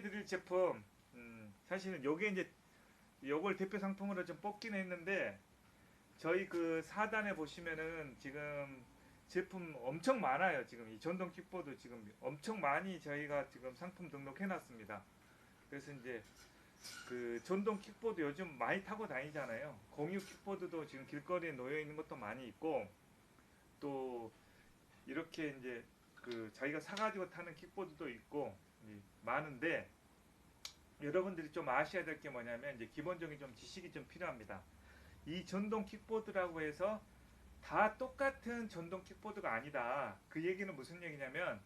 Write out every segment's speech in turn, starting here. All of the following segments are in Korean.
소개해 드릴 제품, 사실은 요게 이제 요걸 대표 상품으로 좀 뽑긴 했는데, 저희 그 사단에 보시면은 지금 제품 엄청 많아요. 지금 이 전동 킥보드 지금 엄청 많이 저희가 지금 상품 등록해 놨습니다. 그래서 이제 그 전동 킥보드 요즘 많이 타고 다니잖아요. 공유 킥보드도 지금 길거리에 놓여 있는 것도 많이 있고, 또 이렇게 이제 그 자기가 사가지고 타는 킥보드도 있고 많은데, 여러분들이 좀 아셔야 될 게 뭐냐면 이제 기본적인 좀 지식이 좀 필요합니다. 이 전동 킥보드라고 해서 다 똑같은 전동 킥보드가 아니다. 그 얘기는 무슨 얘기냐면,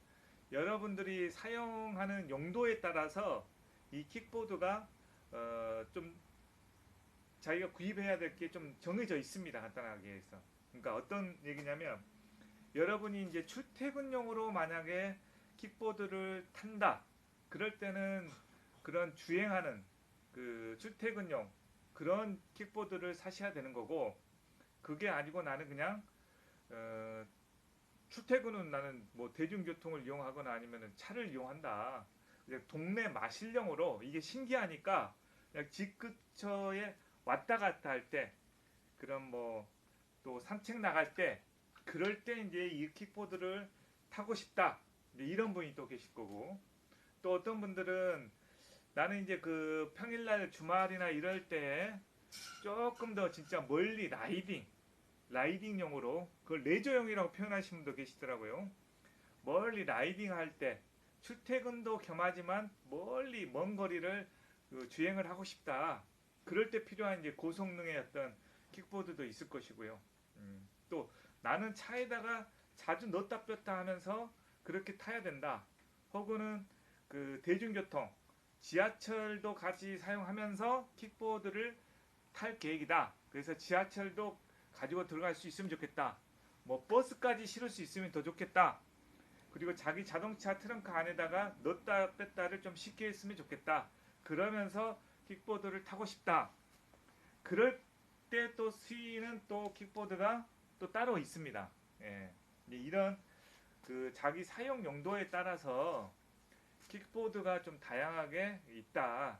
여러분들이 사용하는 용도에 따라서 이 킥보드가 좀 자기가 구입해야 될 게 좀 정해져 있습니다. 간단하게 해서. 그러니까 어떤 얘기냐면, 여러분이 이제 출퇴근용으로 만약에 킥보드를 탄다. 그럴 때는 그런 주행하는 그 출퇴근용 그런 킥보드를 사셔야 되는 거고, 그게 아니고 나는 그냥 어, 출퇴근은 나는 뭐 대중교통을 이용하거나 아니면 차를 이용한다. 그냥 동네 마실령으로 이게 신기하니까 그냥 집 근처에 왔다 갔다 할 때, 그럼 뭐 또 산책 나갈 때, 그럴 때 이제 이 킥보드를 타고 싶다. 이제 이런 분이 또 계실 거고, 또 어떤 분들은 나는 이제 그 평일날 주말이나 이럴 때 조금 더 진짜 멀리 라이딩용으로, 그걸 레저용이라고 표현하시는 분도 계시더라고요. 멀리 라이딩 할 때 출퇴근도 겸하지만 멀리 먼 거리를 그 주행을 하고 싶다. 그럴 때 필요한 이제 고성능의 어떤 킥보드도 있을 것이고요. 또 나는 차에다가 자주 넣었다 뺐다 하면서 그렇게 타야 된다. 혹은 그 대중교통, 지하철도 같이 사용하면서 킥보드를 탈 계획이다. 그래서 지하철도 가지고 들어갈 수 있으면 좋겠다. 뭐 버스까지 실을 수 있으면 더 좋겠다. 그리고 자기 자동차 트렁크 안에다가 넣었다 뺐다를 좀 쉽게 했으면 좋겠다. 그러면서 킥보드를 타고 싶다. 그럴 때 또 쓰이는 또 킥보드가 또 따로 있습니다. 예. 이런 그 자기 사용 용도에 따라서 킥보드가 좀 다양하게 있다.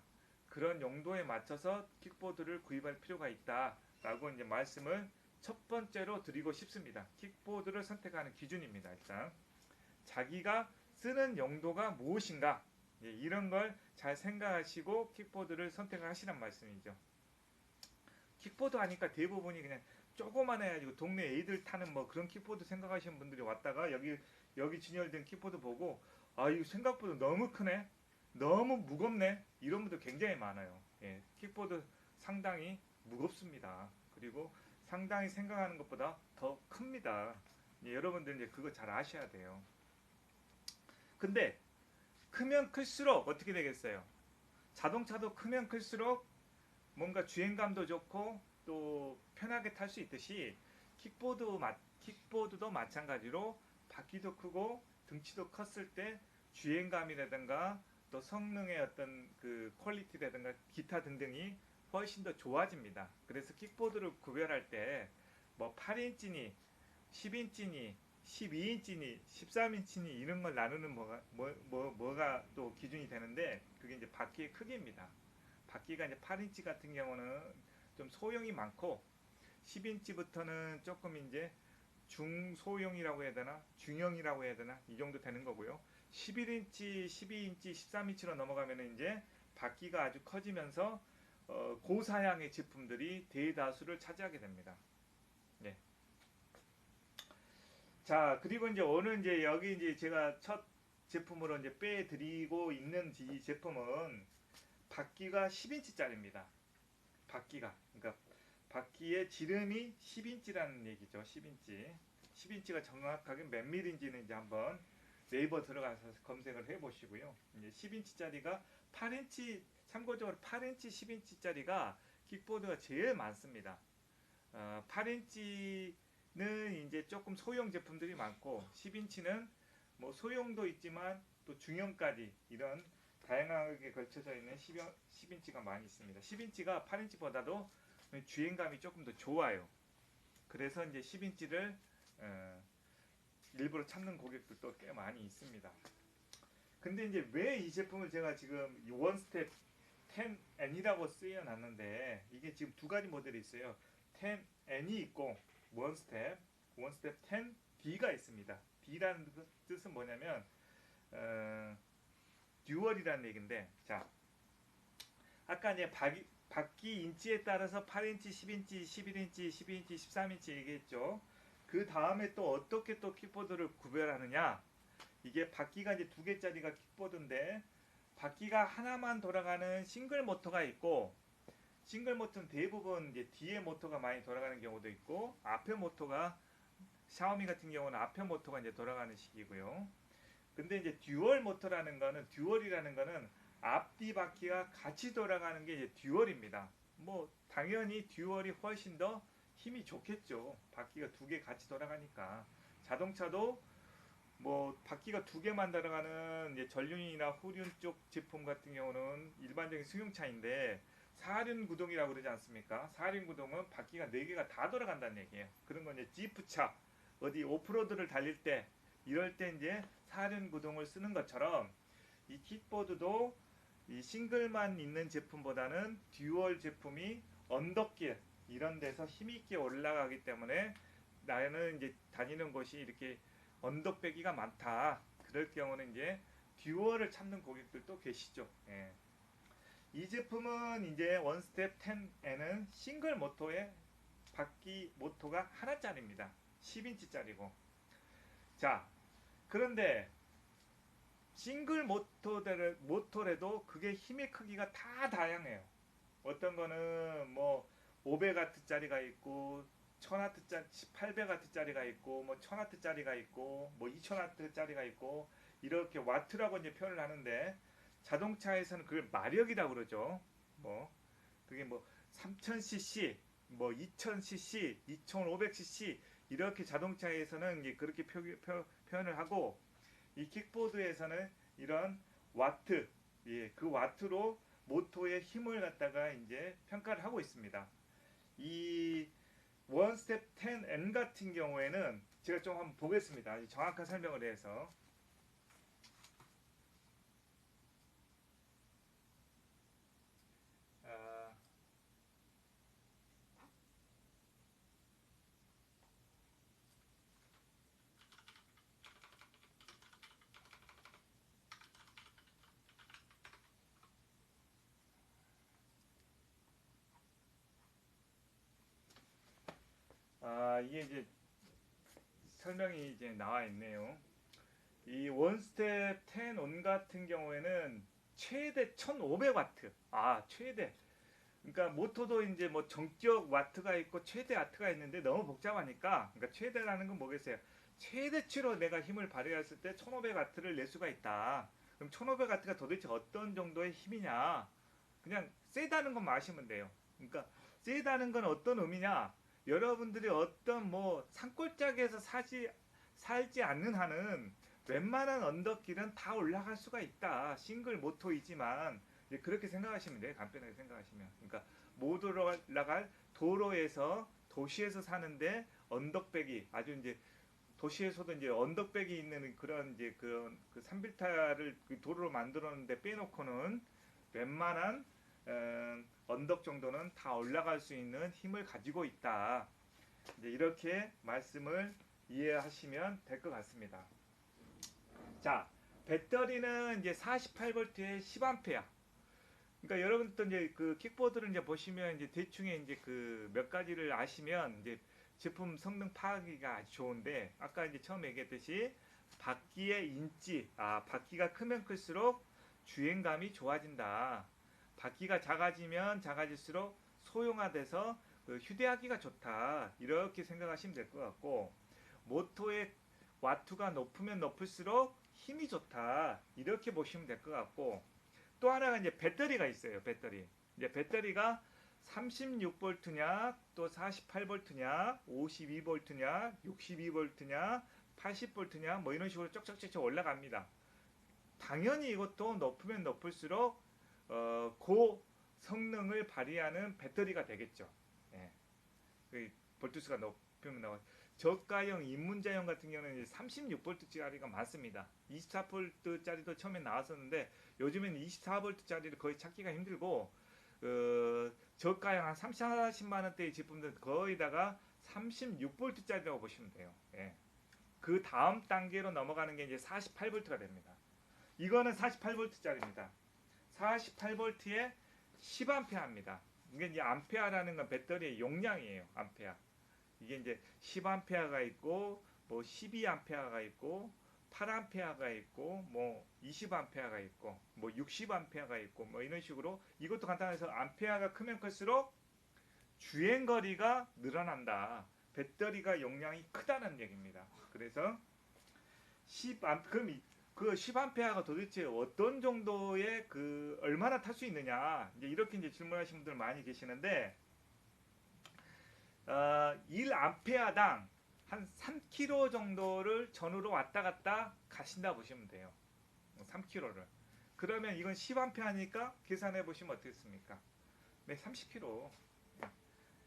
그런 용도에 맞춰서 킥보드를 구입할 필요가 있다라고 이제 말씀을 첫 번째로 드리고 싶습니다. 킥보드를 선택하는 기준입니다. 일단 자기가 쓰는 용도가 무엇인가, 이런 걸 잘 생각하시고 킥보드를 선택하시란 말씀이죠. 킥보드 하니까 대부분이 그냥 조그만 해가지고 동네 애들 타는 뭐 그런 킥보드 생각하시는 분들이 왔다가 여기 진열된 킥보드 보고, 아 이거 생각보다 너무 크네, 너무 무겁네, 이런 분들 굉장히 많아요. 예, 킥보드 상당히 무겁습니다. 그리고 상당히 생각하는 것보다 더 큽니다. 예, 여러분들 이제 그거 잘 아셔야 돼요. 근데 크면 클수록 어떻게 되겠어요? 자동차도 크면 클수록 뭔가 주행감도 좋고 또 편하게 탈 수 있듯이, 킥보드도 마찬가지로 바퀴도 크고 등치도 컸을 때 주행감이라든가 또 성능의 어떤 그 퀄리티라든가 기타 등등이 훨씬 더 좋아집니다. 그래서 킥보드를 구별할 때 뭐 8인치니 10인치니 12인치니 13인치니 이런 걸 나누는 뭐가 또 기준이 되는데, 그게 이제 바퀴의 크기입니다. 바퀴가 이제 8인치 같은 경우는 좀 소형이 많고, 10인치부터는 조금 이제 중소형이라고 해야 되나 중형이라고 해야 되나 이 정도 되는 거고요. 11인치, 12인치, 13인치로 넘어가면 이제 바퀴가 아주 커지면서 고사양의 제품들이 대다수를 차지하게 됩니다. 네. 자, 그리고 이제 오늘 이제 여기 이제 제가 첫 제품으로 이제 빼드리고 있는 이 제품은 바퀴가 10인치짜리입니다. 바퀴가. 그러니까 바퀴의 지름이 10인치라는 얘기죠. 10인치. 10인치가 정확하게 몇 밀인지는 이제 한번 네이버 들어가서 검색을 해 보시고요. 이제 10인치짜리가 8인치, 참고적으로 8인치, 10인치짜리가 킥보드가 제일 많습니다. 8인치는 이제 조금 소형 제품들이 많고, 10인치는 뭐 소형도 있지만 또 중형까지 이런 다양하게 걸쳐져 있는 10인치가 많이 있습니다. 10인치가 8인치보다도 주행감이 조금 더 좋아요. 그래서 이제 10인치를 일부러 찾는 고객들도 꽤 많이 있습니다. 근데 이제 왜 이 제품을 제가 지금 이 원스텝 10N이라고 쓰여놨는데 이게 지금 두 가지 모델이 있어요. 10N이 있고 원스텝 10D가 있습니다. D라는 뜻은 뭐냐면 어, 듀얼이라는 얘기인데, 자, 아까 이제 바퀴 인치에 따라서 8인치, 10인치, 11인치, 12인치, 13인치 얘기했죠. 그 다음에 또 어떻게 또 킥보드를 구별하느냐? 이게 바퀴가 이제 두 개짜리가 킥보드인데 바퀴가 하나만 돌아가는 싱글 모터가 있고, 싱글 모터는 대부분 이제 뒤에 모터가 많이 돌아가는 경우도 있고, 앞에 모터가 샤오미 같은 경우는 앞에 모터가 이제 돌아가는 식이고요. 근데 이제 듀얼이라는 거는 앞뒤 바퀴가 같이 돌아가는 게 이제 듀얼입니다. 뭐 당연히 듀얼이 훨씬 더 힘이 좋겠죠. 바퀴가 두 개 같이 돌아가니까. 자동차도 뭐 바퀴가 두 개만 돌아가는 이제 전륜이나 후륜 쪽 제품 같은 경우는 일반적인 승용차인데 사륜 구동이라고 그러지 않습니까? 사륜 구동은 바퀴가 네 개가 다 돌아간다는 얘기예요. 그런 건 이제 지프차 어디 오프로드를 달릴 때 이럴 때 이제 사륜 구동을 쓰는 것처럼 이 킥보드도 이 싱글만 있는 제품보다는 듀얼 제품이 언덕길 이런 데서 힘있게 올라가기 때문에 나는 이제 다니는 곳이 이렇게 언덕배기가 많다. 그럴 경우는 이제 듀얼을 찾는 고객들도 계시죠. 예. 이 제품은 이제 원스텝 10에는 싱글 모터에 바퀴 모터가 하나짜리입니다. 10인치짜리고. 자, 그런데 싱글 모터래도 그게 힘의 크기가 다 다양해요. 어떤 거는 뭐 500W짜리가 있고 1000W짜리, 800W짜리가 있고 뭐 1000W짜리가 있고 뭐 2000W짜리가 있고 이렇게 와트라고 이제 표현을 하는데 자동차에서는 그걸 마력이라고 그러죠. 뭐 그게 뭐 3000cc, 뭐 2000cc, 2500cc 이렇게 자동차에서는 이제 그렇게 표현을 하고 이 킥보드에서는 이런 와트, 예, 그 와트로 모터의 힘을 갖다가 이제 평가를 하고 있습니다. 이 원스텝 10N 같은 경우에는 제가 좀 한번 보겠습니다. 정확한 설명을 해서. 아, 이게 이제 설명이 이제 나와 있네요. 이 원스텝 10온 같은 경우에는 최대 1500와트. 최대. 그러니까 모터도 이제 뭐 정적 와트가 있고 최대 와트가 있는데 너무 복잡하니까, 그러니까 최대라는 건 뭐겠어요? 최대치로 내가 힘을 발휘했을 때 1500와트를 낼 수가 있다. 그럼 1500와트가 도대체 어떤 정도의 힘이냐? 그냥 세다는 것만 아시면 돼요. 그러니까 세다는 건 어떤 의미냐? 여러분들이 어떤 뭐 산골짜기에서 살지 않는 한은 웬만한 언덕길은 다 올라갈 수가 있다. 싱글 모터이지만 이제 그렇게 생각하시면 돼요. 간편하게 생각하시면. 그러니까 못 올라갈 도로에서 도시에서 사는데 언덕배기 아주 이제 도시에서도 이제 언덕백이 있는 그런 이제 그 산빌타를 그 도로로 만들었는데 빼놓고는 웬만한 언덕 정도는 다 올라갈 수 있는 힘을 가지고 있다. 이제 이렇게 말씀을 이해하시면 될 것 같습니다. 자, 배터리는 이제 48V에 10A. 그러니까 여러분도 이제 그 킥보드를 이제 보시면 이제 대충의 이제 그 몇 가지를 아시면 이제 제품 성능 파악이가 아주 좋은데, 아까 이제 처음 얘기했듯이 바퀴의 인치, 바퀴가 크면 클수록 주행감이 좋아진다. 바퀴가 작아지면 작아질수록 소형화돼서 그 휴대하기가 좋다. 이렇게 생각하시면 될 것 같고, 모터의 와트가 높으면 높을수록 힘이 좋다. 이렇게 보시면 될 것 같고, 또 하나가 이제 배터리가 있어요. 이제 배터리가 36V냐, 또 48V냐, 52V냐, 62V냐, 80V냐, 뭐 이런 식으로 쩍쩍쩍 올라갑니다. 당연히 이것도 높으면 높을수록 고 성능을 발휘하는 배터리가 되겠죠. 예. 그 볼트수가 높으면 나와. 저가형 입문자형 같은 경우는 36V짜리가 많습니다. 24V짜리도 처음에 나왔었는데 요즘에는 24V짜리를 거의 찾기가 힘들고 저가형 한 30, 40만 원대의 제품들은 거의다가 36V짜리라고 보시면 돼요. 예. 그 다음 단계로 넘어가는 게 이제 48V가 됩니다. 이거는 48V짜리입니다. 48V에 10A입니다. 이게 이제 암페어라는 건 배터리의 용량이에요. 암페어. 이게 이제 10A가 있고 뭐 12A가 있고 8A가 있고 뭐 20A가 있고 뭐 60A가 있고 뭐 이런 식으로 이것도 간단해서 암페어가 크면 클수록 주행 거리가 늘어난다. 배터리가 용량이 크다는 얘기입니다. 그래서 10A 그럼 그 10A가 도대체 어떤 정도의 그 얼마나 탈 수 있느냐 이제 이렇게 이제 질문하시는 분들 많이 계시는데 1A당 한 3km 정도를 전후로 왔다 갔다 가신다 보시면 돼요. 3km를. 그러면 이건 10A니까 계산해 보시면 어떻겠습니까? 네, 30km.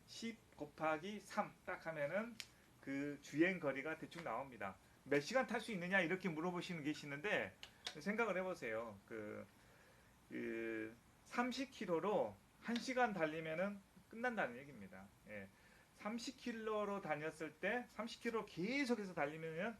10 곱하기 3 딱 하면은 그 주행 거리가 대충 나옵니다. 몇 시간 탈 수 있느냐 이렇게 물어보시는 계시는데 생각을 해보세요. 그 30km로 1시간 달리면은 끝난다는 얘기입니다. 예. 30km로 다녔을 때 30km 계속해서 달리면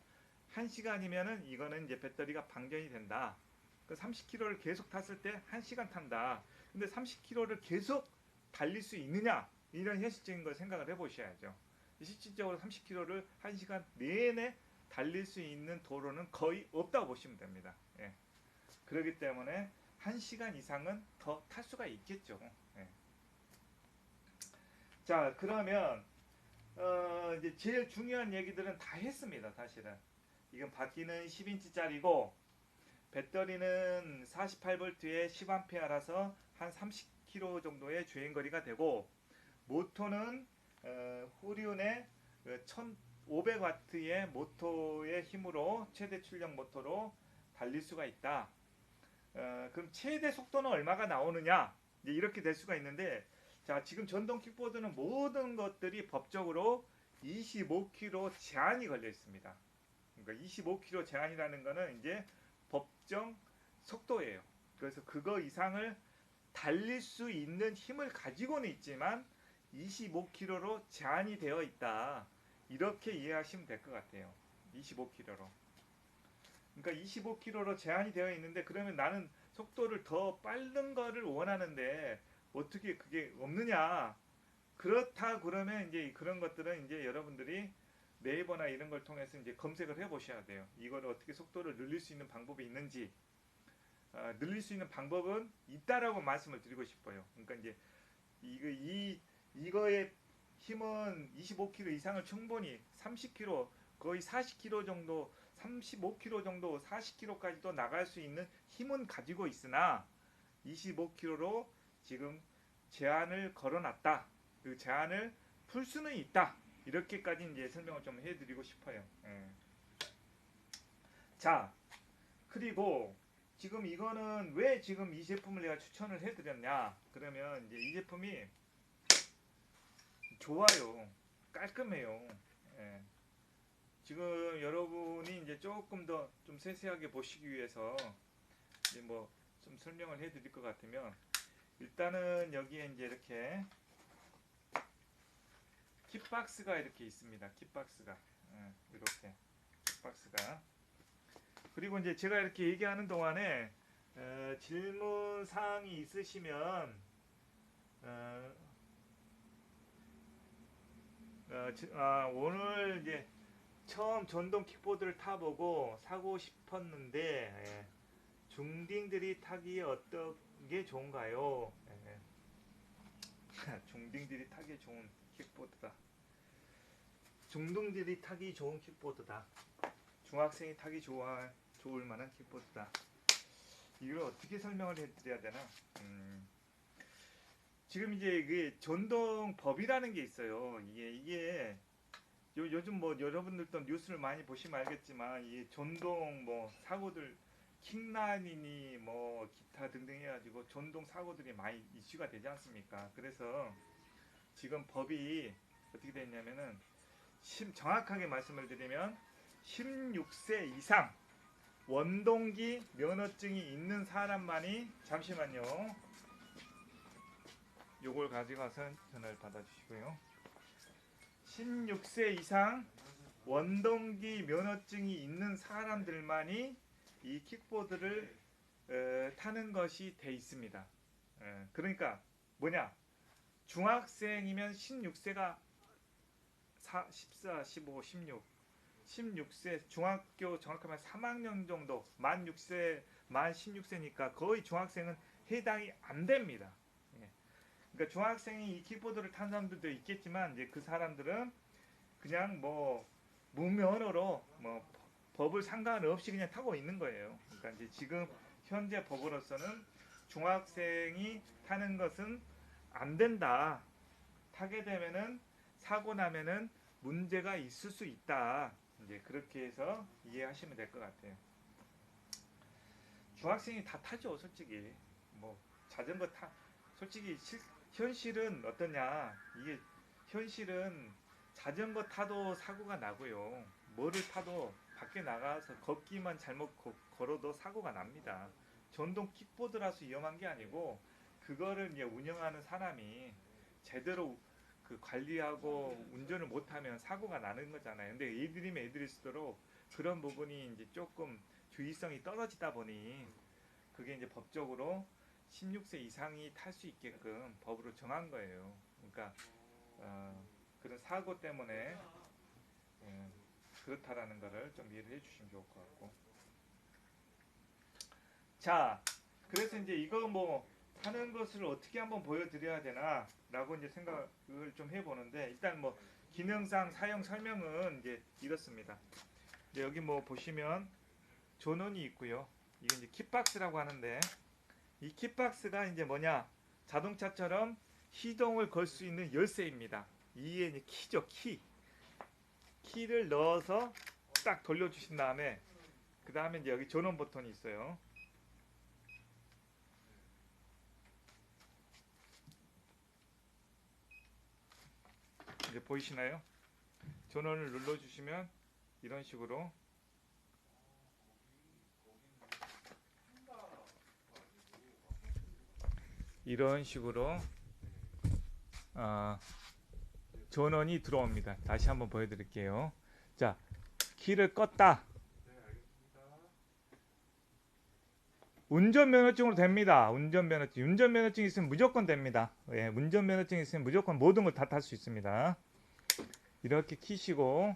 1시간이면은 이거는 이제 배터리가 방전이 된다. 그 30km를 계속 탔을 때 1시간 탄다. 근데 30km를 계속 달릴 수 있느냐? 이런 현실적인 걸 생각을 해보셔야죠. 실질적으로 30km를 1시간 내내 달릴 수 있는 도로는 거의 없다고 보시면 됩니다. 예. 그렇기 때문에 1시간 이상은 더 탈 수가 있겠죠. 예. 자, 그러면 이제 제일 중요한 얘기들은 다 했습니다. 사실은 이건 바퀴는 10인치짜리고 배터리는 48V에 10A라서 한 30km 정도의 주행거리가 되고 모터는 후륜의 1500W의 모터의 힘으로 최대 출력 모터로 달릴 수가 있다. 그럼 최대 속도는 얼마가 나오느냐? 이제 이렇게 될 수가 있는데 자, 지금 전동 킥보드는 모든 것들이 법적으로 25km 제한이 걸려 있습니다. 그러니까 25km 제한이라는 거는 이제 법정 속도예요. 그래서 그거 이상을 달릴 수 있는 힘을 가지고는 있지만 25km로 제한이 되어 있다. 이렇게 이해하시면 될 것 같아요. 25km로. 그러니까 25km로 제한이 되어 있는데 그러면 나는 속도를 더 빠른 거를 원하는데 어떻게 그게 없느냐? 그렇다 그러면 이제 그런 것들은 이제 여러분들이 네이버나 이런 걸 통해서 이제 검색을 해 보셔야 돼요. 이걸 어떻게 속도를 늘릴 수 있는 방법이 있는지 늘릴 수 있는 방법은 있다라고 말씀을 드리고 싶어요. 그러니까 이제 이거의 힘은 25km 이상을 충분히 30km 거의 40km 정도 35km 정도 40km까지도 나갈 수 있는 힘은 가지고 있으나 25km로 지금 제한을 걸어놨다. 그 제한을 풀 수는 있다. 이렇게까지 이제 설명을 좀 해드리고 싶어요. 예. 자, 그리고 지금 이거는 왜 지금 이 제품을 내가 추천을 해드렸냐? 그러면 이제 이 제품이 좋아요, 깔끔해요. 예. 지금 여러분이 이제 조금 더 좀 세세하게 보시기 위해서 이제 뭐 좀 설명을 해드릴 것 같으면 일단은 여기에 이제 이렇게 kit박스가 이렇게 있습니다. kit박스가 이렇게 kit박스가 그리고 이제 제가 이렇게 얘기하는 동안에 질문 사항이 있으시면 오늘 이제 처음 전동 킥보드를 타보고 사고 싶었는데 중딩들이 타기에 어떤 게 좋은가요? 중딩들이 타기 좋은 킥보드다. 중등들이 타기 좋은 킥보드다. 중학생이 타기 좋을 만한 킥보드다. 이걸 어떻게 설명을 해드려야 되나? 지금 이제 그 전동법이라는 게 있어요. 이게 요즘 뭐 여러분들도 뉴스를 많이 보시면 알겠지만 이 전동 뭐 사고들 킥라인이니 뭐 기타 등등 해가지고 전동 사고들이 많이 이슈가 되지 않습니까? 그래서 지금 법이 어떻게 됐냐면은 정확하게 말씀을 드리면 16세 이상 원동기 면허증이 있는 사람만이, 잠시만요. 요걸 가져가서 전화를 받아주시고요. 16세 이상 원동기 면허증이 있는 사람들만이 이 킥보드를 타는 것이 돼 있습니다. 그러니까 뭐냐? 중학생이면 16세가 14, 15, 16, 16세 중학교 정확하면 3학년 정도 만 6세, 만 16세니까 거의 중학생은 해당이 안 됩니다. 그러니까 중학생이 이 킥보드를 탄 사람들도 있겠지만 이제 그 사람들은 그냥 뭐 무면허로 뭐 법을 상관없이 그냥 타고 있는 거예요. 그러니까 이제 지금 현재 법으로서는 중학생이 타는 것은 안 된다. 타게 되면은 사고 나면은 문제가 있을 수 있다. 이제 그렇게 해서 이해하시면 될 것 같아요. 중학생이 다 타죠, 솔직히. 뭐 자전거 솔직히 현실은 어떠냐? 이게 현실은 자전거 타도 사고가 나고요. 뭐를 타도 밖에 나가서 걷기만 잘못 걸어도 사고가 납니다. 전동 킥보드라서 위험한 게 아니고 그거를 이제 운영하는 사람이 제대로 그 관리하고 운전을 못하면 사고가 나는 거잖아요. 근데 애들이면 애들일수록 그런 부분이 이제 조금 주의성이 떨어지다 보니 그게 이제 법적으로 16세 이상이 탈 수 있게끔 법으로 정한 거예요. 그러니까 그런 사고 때문에 그렇다라는 거를 좀 이해를 해주시면 좋을 것 같고. 자, 그래서 이제 이거 뭐 하는 것을 어떻게 한번 보여드려야 되나라고 이제 생각을 좀 해보는데, 일단 뭐 기능상 사용 설명은 이제 이렇습니다. 이제 여기 뭐 보시면 전원이 있고요. 이게 이제 킥박스라고 하는데, 이 킥박스가 이제 뭐냐, 자동차처럼 시동을 걸 수 있는 열쇠입니다. 이게 이제 키죠, 키를 넣어서 딱 돌려주신 다음에 그 다음에 이제 여기 전원 버튼이 있어요. 이제 보이시나요? 전원을 눌러주시면 이런 식으로 전원이 들어옵니다. 다시 한번 보여드릴게요. 자, 키를 껐다. 운전면허증으로 됩니다. 운전면허증 있으면 무조건 됩니다. 예, 운전면허증 있으면 무조건 모든 걸 다 탈 수 있습니다. 이렇게 키시고,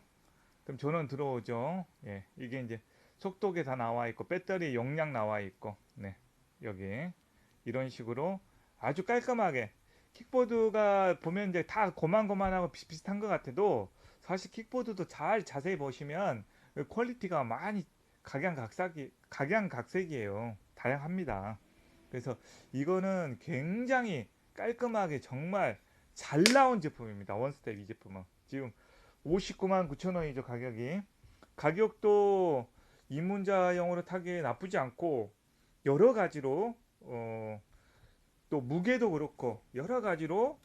그럼 전원 들어오죠. 예, 이게 이제 속도계 다 나와 있고, 배터리 용량 나와 있고, 네, 여기 이런 식으로 아주 깔끔하게. 킥보드가 보면 이제 다 고만고만하고 비슷비슷한 것 같아도 사실 킥보드도 잘 자세히 보시면 퀄리티가 많이 각양각색이에요. 다양합니다. 그래서 이거는 굉장히 깔끔하게 정말 잘 나온 제품입니다. 원스텝 이 제품은 지금 59만 9천 원이죠. 가격도 입문자용으로 타기에 나쁘지 않고 여러 가지로 또 무게도 그렇고 여러 가지로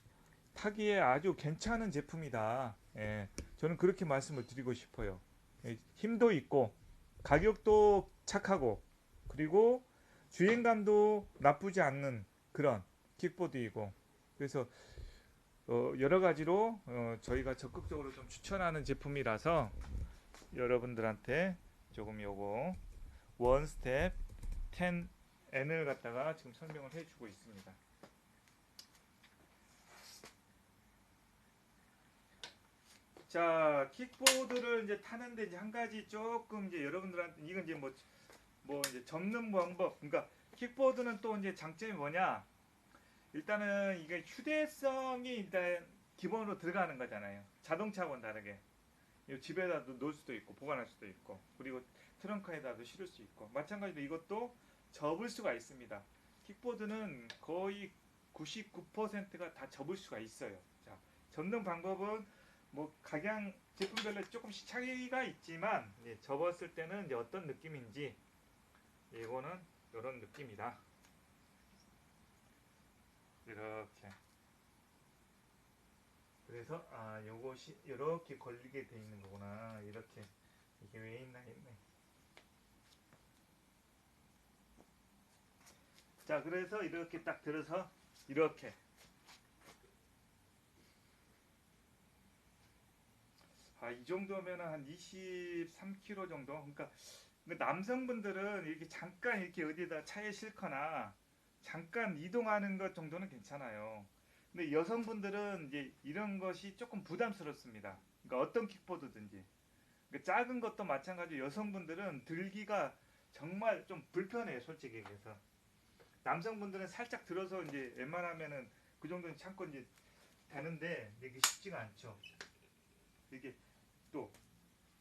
타기에 아주 괜찮은 제품이다. 예, 저는 그렇게 말씀을 드리고 싶어요. 예, 힘도 있고 가격도 착하고 그리고 주행감도 나쁘지 않는 그런 킥보드이고, 그래서 여러 가지로 저희가 적극적으로 좀 추천하는 제품이라서 여러분들한테 조금 요거 원스텝 10N을 갖다가 지금 설명을 해주고 있습니다. 자, 킥보드를 이제 타는데 이제 한 가지 조금 이제 여러분들한테 이건 이제 뭐 이제 접는 방법. 그러니까 킥보드는 또 이제 장점이 뭐냐? 일단은 이게 휴대성이 일단 기본으로 들어가는 거잖아요. 자동차하고는 다르게. 집에다도 놓을 수도 있고 보관할 수도 있고 그리고 트렁크에다도 실을 수 있고, 마찬가지로 이것도 접을 수가 있습니다. 킥보드는 거의 99%가 다 접을 수가 있어요. 자, 접는 방법은 뭐 각양 제품별로 조금씩 차이가 있지만 접었을 때는 이제 어떤 느낌인지, 이거는 이런 느낌이다. 이렇게. 그래서 요것이 이렇게 걸리게 돼 있는 거구나. 이렇게 이게 왜 있나 했네. 자, 그래서 이렇게 딱 들어서 이렇게 이 정도면 한 23kg 정도. 그러니까 남성분들은 이렇게 잠깐 이렇게 어디다 차에 싣거나 잠깐 이동하는 것 정도는 괜찮아요. 근데 여성분들은 이제 이런 것이 조금 부담스럽습니다. 그러니까 어떤 킥보드든지. 그러니까 작은 것도 마찬가지로 여성분들은 들기가 정말 좀 불편해요, 솔직히 얘기해서. 남성분들은 살짝 들어서 이제 웬만하면은 그 정도는 참고 이제 되는데 이게 쉽지가 않죠. 이게 또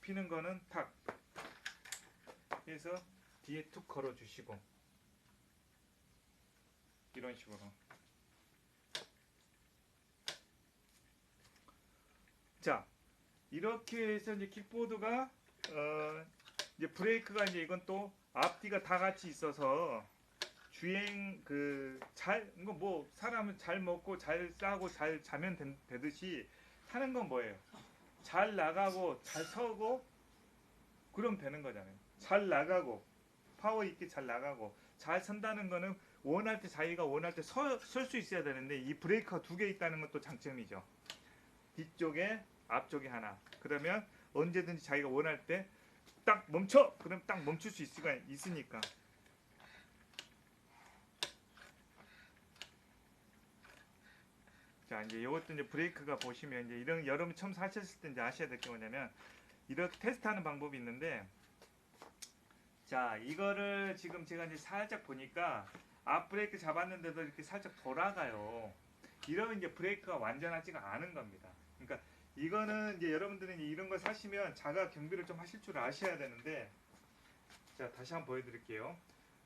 피는 거는 탁 해서 뒤에 툭 걸어 주시고 이런 식으로. 자, 이렇게 해서 이제 킥보드가 이제 브레이크가 이제 이건 또 앞뒤가 다 같이 있어서 주행 이거 뭐 사람은 잘 먹고 잘 싸고 잘 자면 되듯이 타는 건 뭐예요? 잘 나가고 잘 서고 그럼 되는 거잖아요. 잘 나가고 파워 있게 잘 나가고 잘 선다는 거는 원할 때 자기가 원할 때 설 수 있어야 되는데 이 브레이크가 두 개 있다는 것도 장점이죠. 뒤쪽에 앞쪽에 하나. 그러면 언제든지 자기가 원할 때 딱 멈춰! 그럼 딱 멈출 수 있으니까. 자, 이제 이것도 이제 브레이크가 보시면 이제 이런 여러분 처음 사셨을 때 이제 아셔야 될 게 뭐냐면 이렇게 테스트하는 방법이 있는데 자, 이거를 지금 제가 이제 살짝 보니까 앞 브레이크 잡았는데도 이렇게 살짝 돌아가요. 이러면 이제 브레이크가 완전하지가 않은 겁니다. 그러니까 이거는 이제 여러분들은 이런 걸 사시면 자가 경비를 좀 하실 줄 아셔야 되는데 자, 다시 한번 보여드릴게요.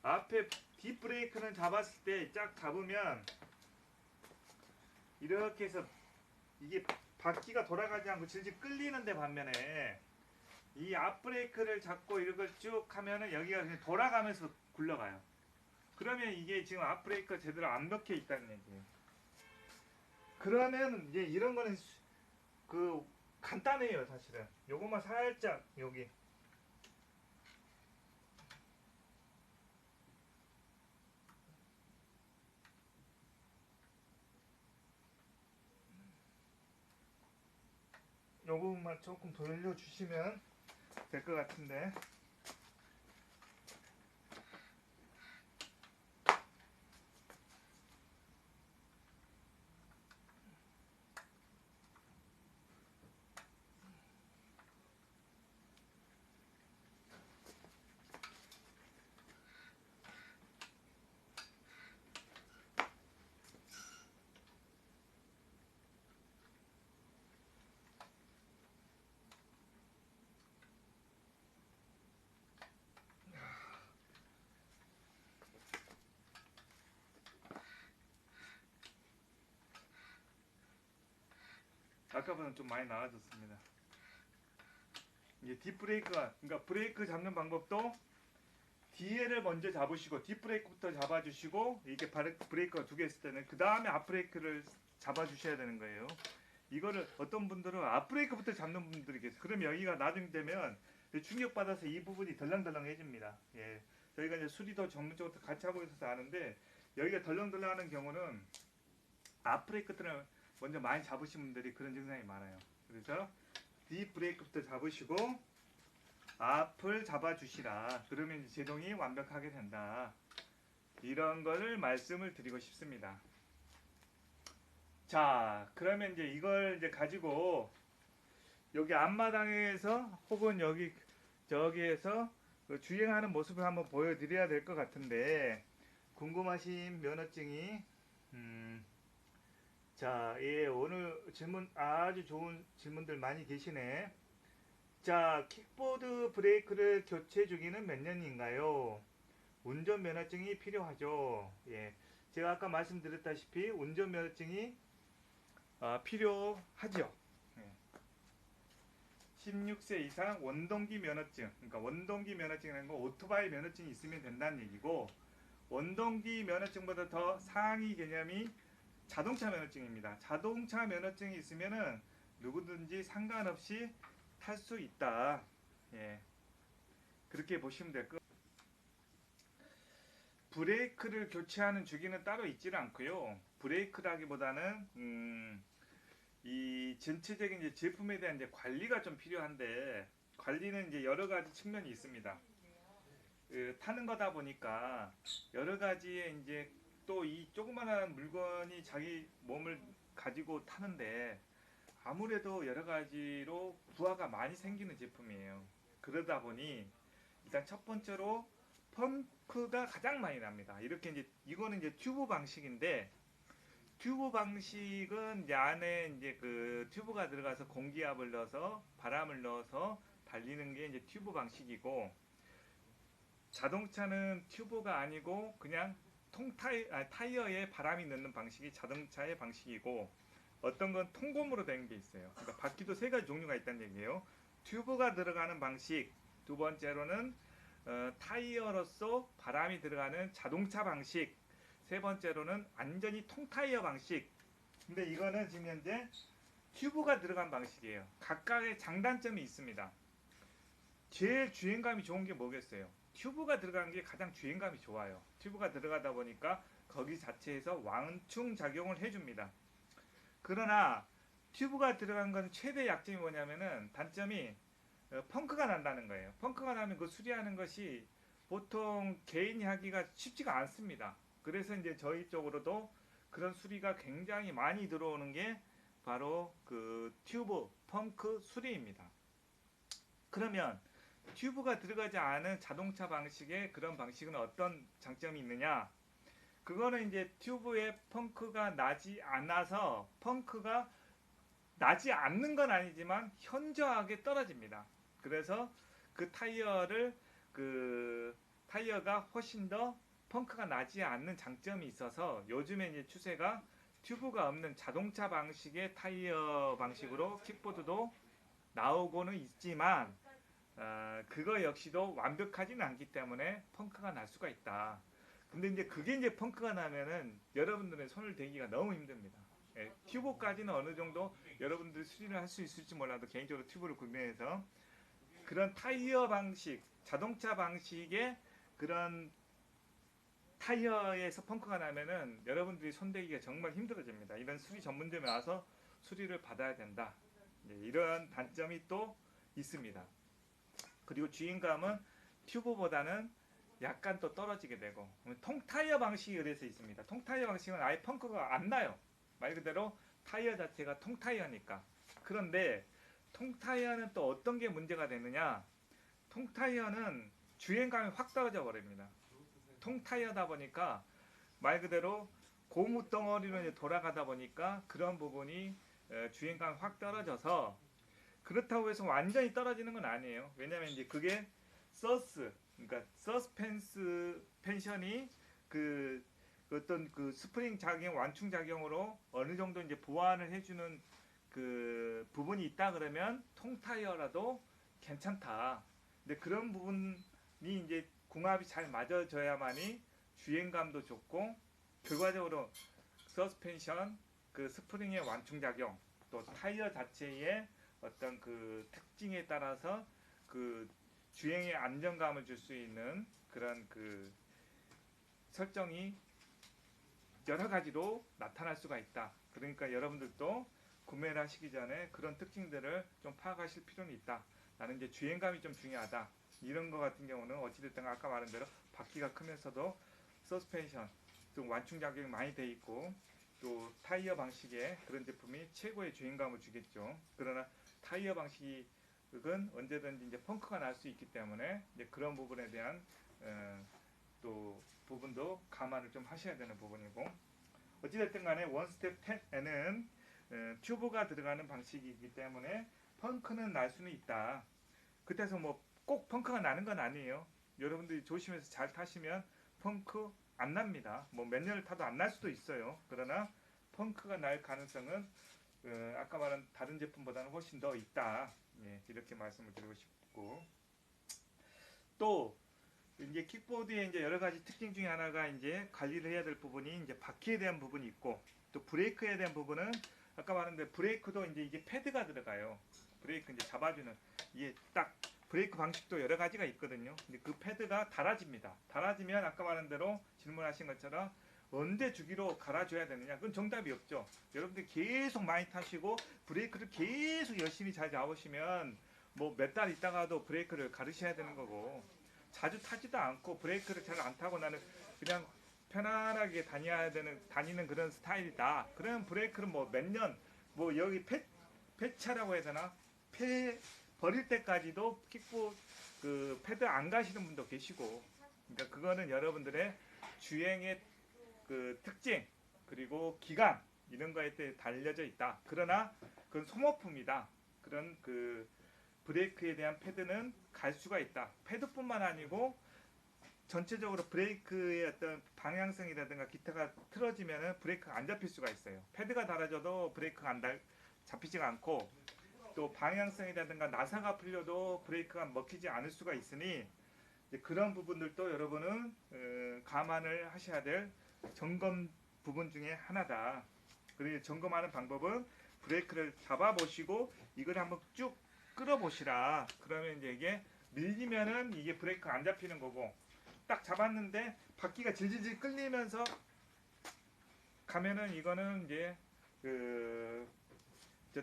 앞에 뒷 브레이크는 잡았을 때 쫙 잡으면 이렇게 해서 이게 바퀴가 돌아가지 않고 질질 끌리는데 반면에 이 앞브레이크를 잡고 이걸 쭉 하면은 여기가 그냥 돌아가면서 굴러가요. 그러면 이게 지금 앞브레이크가 제대로 안 박혀 있다는 얘기예요. 그러면 이제 이런 거는 간단해요, 사실은. 요것만 살짝 여기 요 부분만 조금 돌려주시면 될 것 같은데. 아까보다는 좀 많이 나아졌습니다. 이게 뒷브레이크가, 그러니까 브레이크 잡는 방법도 뒤에를 먼저 잡으시고 뒷브레이크부터 잡아주시고 이게 브레이크가 두 개 있을 때는 그 다음에 앞브레이크를 잡아주셔야 되는 거예요. 이거를 어떤 분들은 앞브레이크부터 잡는 분들이 계세요. 그럼 여기가 나중에 되면 충격받아서 이 부분이 덜렁덜렁해집니다. 예. 저희가 이제 수리도 전문적으로 같이 하고 있어서 아는데 여기가 덜렁덜렁하는 경우는 앞브레이크들을 먼저 많이 잡으신 분들이 그런 증상이 많아요. 그래서 뒷브레이크부터 잡으시고 앞을 잡아주시라. 그러면 이제 제동이 완벽하게 된다. 이런 거를 말씀을 드리고 싶습니다. 자, 그러면 이제 이걸 이제 가지고 여기 앞마당에서 혹은 여기 저기에서 주행하는 모습을 한번 보여드려야 될 것 같은데 궁금하신 면허증이 자, 예, 오늘 질문 아주 좋은 질문들 많이 계시네. 자, 킥보드 브레이크를 교체 주기는 몇 년인가요? 운전면허증이 필요하죠. 예, 제가 아까 말씀드렸다시피 운전면허증이 필요하죠. 예. 16세 이상 원동기 면허증, 그러니까 원동기 면허증이라는 건 오토바이 면허증이 있으면 된다는 얘기고 원동기 면허증보다 더 상위 개념이 자동차 면허증입니다. 자동차 면허증이 있으면은 누구든지 상관없이 탈 수 있다. 예, 그렇게 보시면 될 것. 브레이크를 교체하는 주기는 따로 있지는 않고요. 브레이크라기보다는 이 전체적인 이제 제품에 대한 이제 관리가 좀 필요한데, 관리는 이제 여러 가지 측면이 있습니다. 타는 거다 보니까 여러 가지의 이제 또 이 조그마한 물건이 자기 몸을 가지고 타는데 아무래도 여러 가지로 부하가 많이 생기는 제품이에요. 그러다 보니 일단 첫 번째로 펌프가 가장 많이 납니다. 이렇게 이제 이거는 이제 튜브 방식인데, 튜브 방식은 이제 안에 이제 그 튜브가 들어가서 공기압을 넣어서 바람을 넣어서 달리는 게 이제 튜브 방식이고, 자동차는 튜브가 아니고 그냥 타이어에 바람이 넣는 방식이 자동차의 방식이고, 어떤 건 통곰으로 된 게 있어요. 그러니까 바퀴도 세 가지 종류가 있다는 얘기예요. 튜브가 들어가는 방식, 두 번째로는 타이어로서 바람이 들어가는 자동차 방식, 세 번째로는 완전히 통타이어 방식. 근데 이거는 지금 현재 튜브가 들어간 방식이에요. 각각의 장단점이 있습니다. 제일 주행감이 좋은 게 뭐겠어요? 튜브가 들어간 게 가장 주행감이 좋아요. 튜브가 들어가다 보니까 거기 자체에서 완충 작용을 해줍니다. 그러나 튜브가 들어간 건 최대 약점이 뭐냐면은, 단점이 펑크가 난다는 거예요. 펑크가 나면 그 수리하는 것이 보통 개인이 하기가 쉽지가 않습니다. 그래서 이제 저희 쪽으로도 그런 수리가 굉장히 많이 들어오는 게 바로 그 튜브 펑크 수리입니다. 그러면 튜브가 들어가지 않은 자동차 방식의 그런 방식은 어떤 장점이 있느냐? 그거는 이제 튜브에 펑크가 나지 않아서, 펑크가 나지 않는 건 아니지만 현저하게 떨어집니다. 그래서 그 타이어를 그 타이어가 훨씬 더 펑크가 나지 않는 장점이 있어서 요즘에 이제 추세가 튜브가 없는 자동차 방식의 타이어 방식으로 킥보드도 나오고는 있지만, 그거 역시도 완벽하지는 않기 때문에 펑크가 날 수가 있다. 근데 이제 그게 이제 펑크가 나면은 여러분들의 손을 대기가 너무 힘듭니다. 예, 튜브까지는 어느 정도 여러분들이 수리를 할 수 있을지 몰라도 개인적으로 튜브를 구매해서 그런 타이어 방식, 자동차 방식의 그런 타이어에서 펑크가 나면은 여러분들이 손대기가 정말 힘들어집니다. 이런 수리 전문점에 와서 수리를 받아야 된다. 예, 이런 단점이 또 있습니다. 그리고 주행감은 튜브보다는 약간 또 떨어지게 되고, 통타이어 방식이 그래서 있습니다. 통타이어 방식은 아예 펑크가 안 나요. 말 그대로 타이어 자체가 통타이어니까. 그런데 통타이어는 또 어떤 게 문제가 되느냐? 통타이어는 주행감이 확 떨어져 버립니다. 통타이어다 보니까 말 그대로 고무 덩어리로 돌아가다 보니까 그런 부분이 주행감이 확 떨어져서, 그렇다고 해서 완전히 떨어지는 건 아니에요. 왜냐면 이제 그게 그러니까 서스펜션이 그 어떤 그 스프링 작용, 완충 작용으로 어느 정도 이제 보완을 해주는 그 부분이 있다 그러면 통타이어라도 괜찮다. 근데 그런 부분이 이제 궁합이 잘 맞아져야만이 주행감도 좋고, 결과적으로 서스펜션, 그 스프링의 완충 작용, 또 타이어 자체의 어떤 그 특징에 따라서 그 주행에 안정감을 줄 수 있는 그런 그 설정이 여러 가지로 나타날 수가 있다. 그러니까 여러분들도 구매를 하시기 전에 그런 특징들을 좀 파악하실 필요는 있다. 나는 이제 주행감이 좀 중요하다. 이런 거 같은 경우는 어찌됐든 아까 말한 대로 바퀴가 크면서도 서스펜션, 좀 완충 작용이 많이 돼 있고, 또 타이어 방식의 그런 제품이 최고의 주행감을 주겠죠. 그러나 타이어 방식은 언제든지 이제 펑크가 날 수 있기 때문에 이제 그런 부분에 대한 또 부분도 감안을 좀 하셔야 되는 부분이고, 어찌됐든 간에 원스텝 10에는 튜브가 들어가는 방식이기 때문에 펑크는 날 수는 있다. 그때서 뭐 꼭 펑크가 나는 건 아니에요. 여러분들이 조심해서 잘 타시면 펑크 안 납니다. 뭐 몇 년을 타도 안 날 수도 있어요. 그러나 펑크가 날 가능성은 아까 말한 다른 제품보다는 훨씬 더 있다. 예, 이렇게 말씀을 드리고 싶고, 또 이제 킥보드의 이제 여러 가지 특징 중에 하나가 이제 관리를 해야 될 부분이 이제 바퀴에 대한 부분이 있고, 또 브레이크에 대한 부분은 아까 말했는데 브레이크도 이제 이게 패드가 들어가요. 브레이크 이제 잡아주는 이게 딱 브레이크 방식도 여러 가지가 있거든요. 근데 그 패드가 닳아집니다. 닳아지면 아까 말한 대로 질문하신 것처럼 언제 주기로 갈아줘야 되느냐? 그건 정답이 없죠. 여러분들 계속 많이 타시고 브레이크를 계속 열심히 잘 잡으시면 뭐 몇 달 있다가도 브레이크를 가르셔야 되는 거고, 자주 타지도 않고 브레이크를 잘 안 타고 나는 그냥 편안하게 다니는 그런 스타일이다. 그런 브레이크를 뭐 몇 년, 뭐 여기 폐차라고 해야 되나? 버릴 때까지도 킥보 그 패드 안 가시는 분도 계시고, 그러니까 그거는 여러분들의 주행의 그 특징 그리고 기간 이런 거에 대해 달려져 있다. 그러나 그건 소모품이다. 그런 그 브레이크에 대한 패드는 갈 수가 있다. 패드뿐만 아니고 전체적으로 브레이크의 어떤 방향성이라든가 기타가 틀어지면은 브레이크가 안 잡힐 수가 있어요. 패드가 달아져도 브레이크가 잡히지가 않고, 또 방향성이라든가 나사가 풀려도 브레이크가 먹히지 않을 수가 있으니 그런 부분들도 여러분은 감안을 하셔야 될 점검 부분 중에 하나다. 그리고 점검하는 방법은 브레이크를 잡아보시고 이걸 한번 쭉 끌어보시라. 그러면 이제 이게 밀리면은 이게 브레이크가 안 잡히는 거고, 딱 잡았는데 바퀴가 질질질 끌리면서 가면은 이거는 이제 그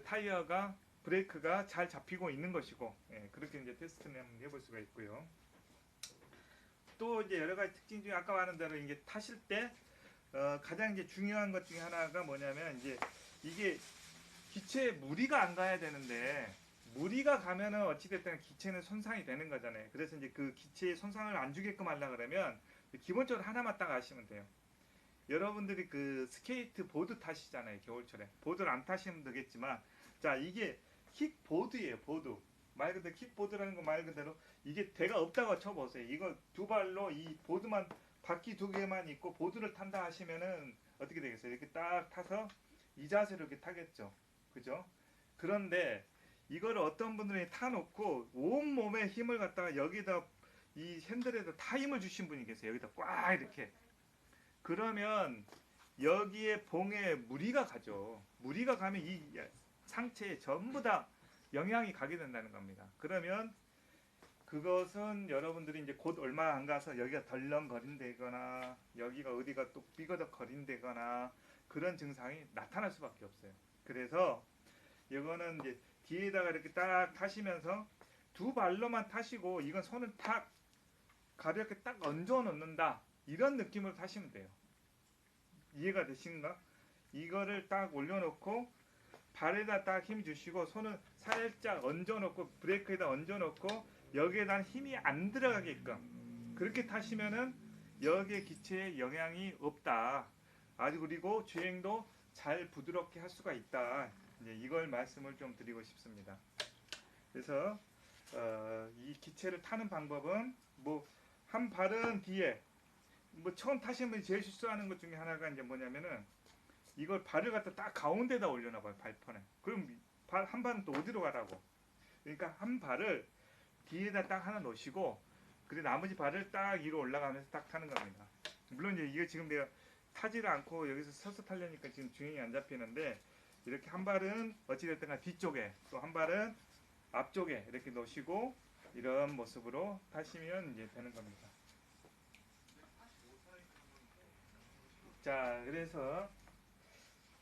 타이어가 브레이크가 잘 잡히고 있는 것이고, 예, 그렇게 이제 테스트를 한번 해볼 수가 있고요. 또 이제 여러 가지 특징 중에 아까 말한 대로 이게 타실 때 가장 이제 중요한 것 중에 하나가 뭐냐면 이제 이게 기체에 무리가 안 가야 되는데 무리가 가면은 어찌됐든 기체는 손상이 되는 거잖아요. 그래서 이제 그 기체에 손상을 안 주게끔 하려 그러면 기본적으로 하나만 딱 아시면 돼요. 여러분들이 그 스케이트 보드 타시잖아요. 겨울철에 보드를 안 타시면 되겠지만, 자 이게 킥보드예요. 보드 말 그대로 킥보드라는 거 말 그대로 이게 대가 없다고 쳐보세요. 이거 두 발로 이 보드만 바퀴 두 개만 있고 보드를 탄다 하시면은 어떻게 되겠어요? 이렇게 딱 타서 이 자세로 이렇게 타겠죠. 그죠? 그런데 이거를 어떤 분들이 타놓고 온 몸에 힘을 갖다가 여기다 이 핸들에다 다 힘을 주신 분이 계세요. 여기다 꽉 이렇게. 그러면 여기에 봉에 무리가 가죠. 무리가 가면 이 상체에 전부 다 영향이 가게 된다는 겁니다. 그러면 그것은 여러분들이 이제 곧 얼마 안 가서 여기가 덜렁거린다거나 여기가 어디가 또 삐거덕거린다거나 그런 증상이 나타날 수밖에 없어요. 그래서 이거는 이제 뒤에다가 이렇게 딱 타시면서 두 발로만 타시고 이건 손을 탁 가볍게 딱 얹어 놓는다, 이런 느낌으로 타시면 돼요. 이해가 되신가? 이거를 딱 올려놓고 발에다 딱 힘 주시고 손을 살짝 얹어놓고 브레이크에다 얹어놓고 여기에다 힘이 안 들어가게끔 그렇게 타시면은 여기에 기체에 영향이 없다. 아주 그리고 주행도 잘 부드럽게 할 수가 있다. 이제 이걸 말씀을 좀 드리고 싶습니다. 그래서 이 기체를 타는 방법은 뭐 한 발은 뒤에, 뭐 처음 타시는 분이 제일 실수하는 것 중에 하나가 이제 뭐냐면은 이걸 발을 갖다 딱 가운데다 올려놔봐요. 발판에. 그럼 한 발은 또 어디로 가라고. 그러니까 한 발을 뒤에다 딱 하나 놓으시고 그리고 나머지 발을 딱 위로 올라가면서 딱 타는 겁니다. 물론 이제 이게 지금 내가 타지를 않고 여기서 서서 타려니까 지금 주행이 안 잡히는데, 이렇게 한 발은 어찌됐든 간 뒤쪽에 또 한 발은 앞쪽에 이렇게 놓으시고 이런 모습으로 타시면 이제 되는 겁니다. 자, 그래서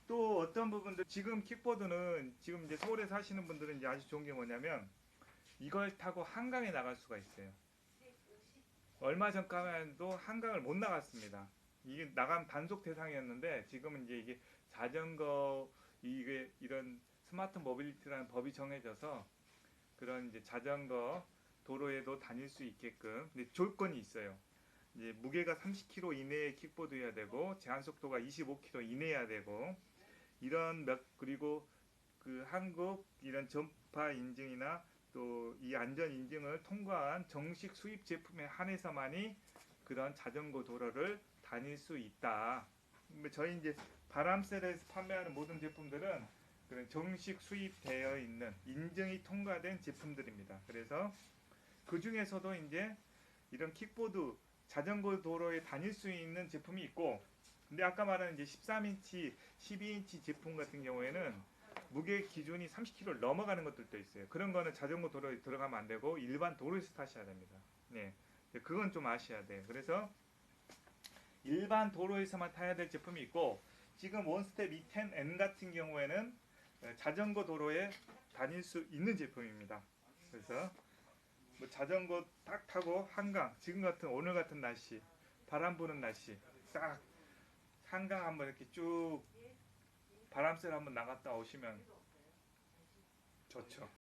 또 어떤 부분들, 지금 킥보드는 지금 이제 서울에 사시는 분들은 이제 아주 좋은 게 뭐냐면 이걸 타고 한강에 나갈 수가 있어요. 얼마 전까지도 한강을 못 나갔습니다. 이게 나가면 단속 대상이었는데 지금은 이제 이게 자전거 이게 이런 스마트 모빌리티라는 법이 정해져서 그런 이제 자전거 도로에도 다닐 수 있게끔, 근데 조건이 있어요. 이제 무게가 30kg 이내의 킥보드여야 되고 제한 속도가 25km 이내여야 되고 이런 그리고 그 한국 이런 전파 인증이나 또 이 안전 인증을 통과한 정식 수입 제품에 한해서만이 그런 자전거 도로를 다닐 수 있다. 저희 이제 바람셀에서 판매하는 모든 제품들은 그런 정식 수입되어 있는 인증이 통과된 제품들입니다. 그래서 그 중에서도 이제 이런 킥보드 자전거 도로에 다닐 수 있는 제품이 있고, 근데 아까 말한 이제 13인치, 12인치 제품 같은 경우에는 무게 기준이 30kg를 넘어가는 것들도 있어요. 그런 거는 자전거 도로에 들어가면 안 되고 일반 도로에서 타셔야 됩니다. 네, 그건 좀 아셔야 돼요. 그래서 일반 도로에서만 타야 될 제품이 있고 지금 원스텝 E10N 같은 경우에는 자전거 도로에 다닐 수 있는 제품입니다. 그래서 뭐 자전거 딱 타고 한강, 지금 같은 오늘 같은 날씨, 바람 부는 날씨 딱 한강 한번 이렇게 쭉 바람 쐬러 한번 나갔다 오시면 좋죠.